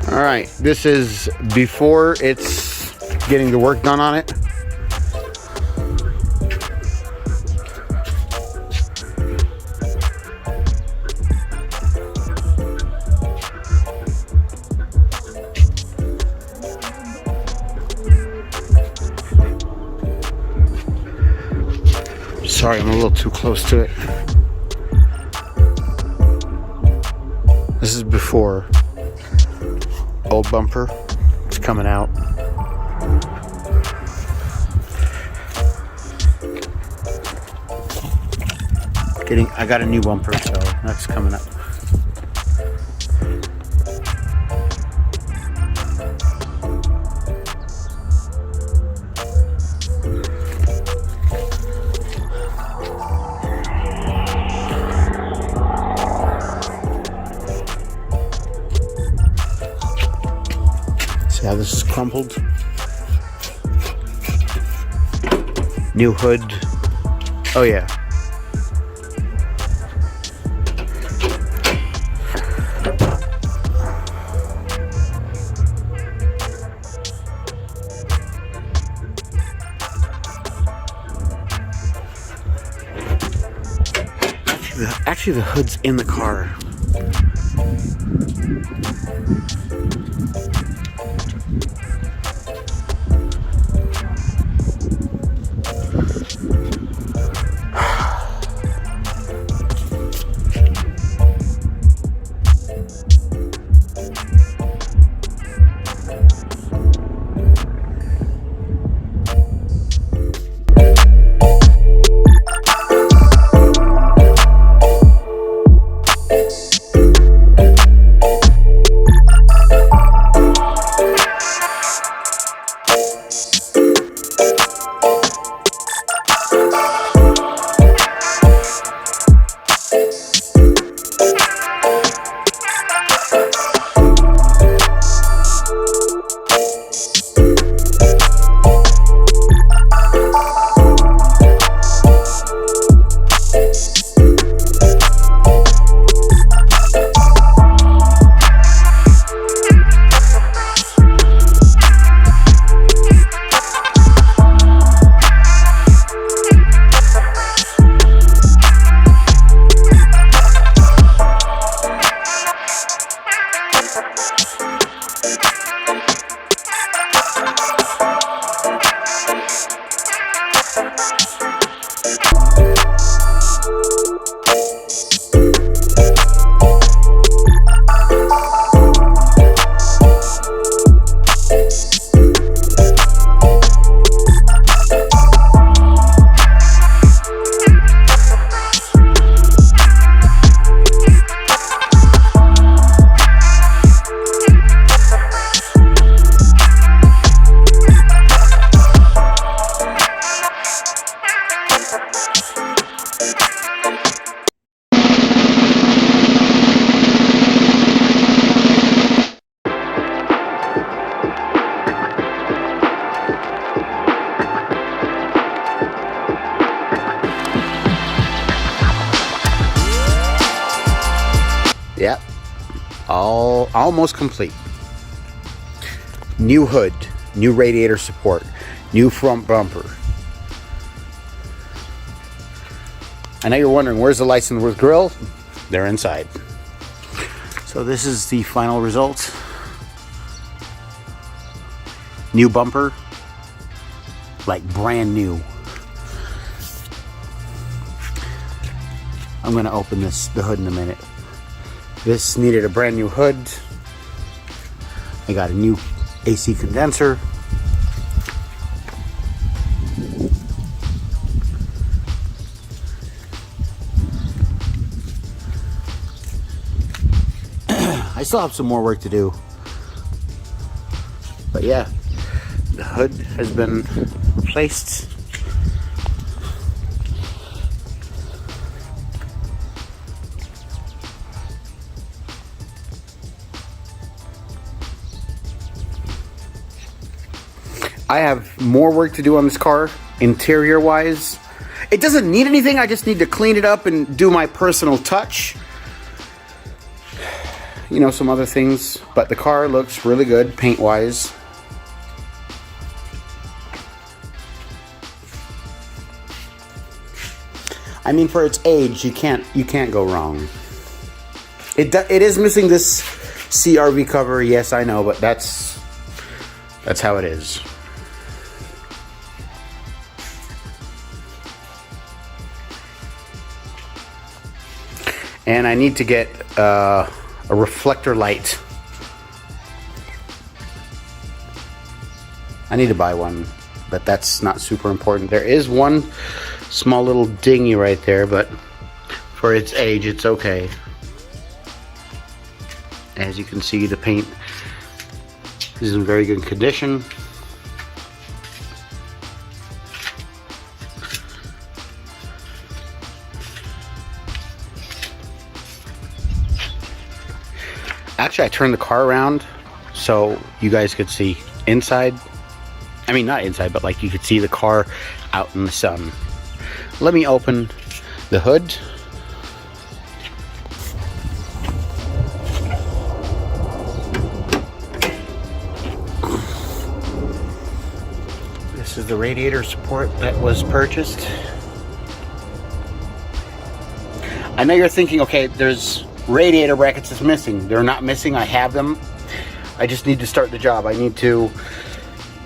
Alright, this is before it's getting the work done on it. Sorry, I'm a little too close to it. This is before. Old bumper, it's coming out. I got a new bumper, so that's coming up. See how this is crumpled? New hood. Oh yeah. Actually, the hood's in the car. Yep, almost complete. New hood, new radiator support, new front bumper. I know you're wondering, where's the lights and the grill? They're inside. So this is the final result. New bumper, like brand new. I'm gonna open the hood in a minute. This needed a brand new hood. I got a new AC condenser. I still have some more work to do. But yeah, the hood has been replaced. I have more work to do on this car, interior wise. It doesn't need anything, I just need to clean it up and do my personal touch. You know, some other things, but the car looks really good paint wise. I mean, for its age, you can't go wrong. It is missing this CRV cover, yes, I know, but that's how it is. And I need to get a reflector light. I need to buy one, but that's not super important. There is one small little dingy right there, but for its age, it's okay. As you can see, the paint is in very good condition. Actually, I turned the car around so you guys could see inside. I mean, not inside, but like you could see the car out in the sun. Let me open the hood. This is the radiator support that was purchased. I know you're thinking, okay, there's radiator brackets is missing. They're not missing, I have them. I just need to start the job. I need to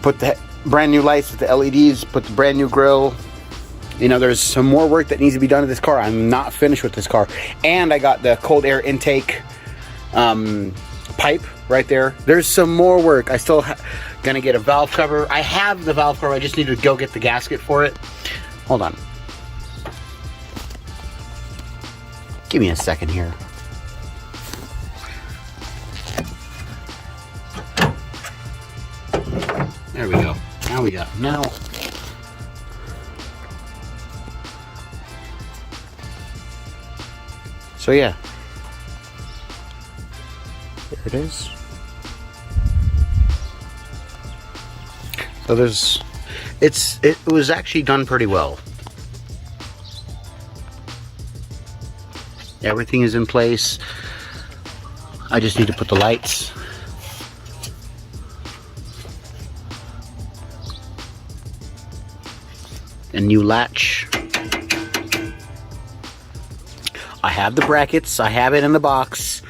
put the brand new lights with the LEDs, put the brand new grille. You know, there's some more work that needs to be done to this car. I'm not finished with this car. And I got the cold air intake pipe right there. There's some more work. I still gonna get a valve cover. I have the valve cover, I just need to go get the gasket for it. Hold on. Give me a second here. There we go. Now we got, now. So yeah. There it is. So there's, it was actually done pretty well. Everything is in place. I just need to put the lights. A new latch. I have the brackets. I have it in the box.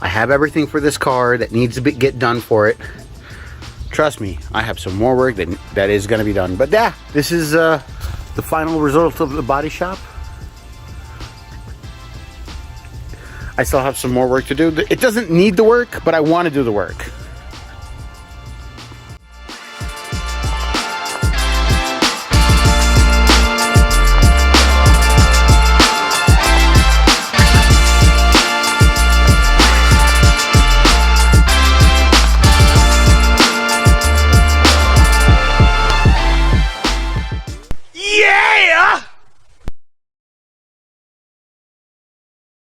I have everything for this car that needs to get done for it. Trust me, I have some more work that is going to be done. But yeah, this is the final result of the body shop. I still have some more work to do. It doesn't need the work, but I want to do the work.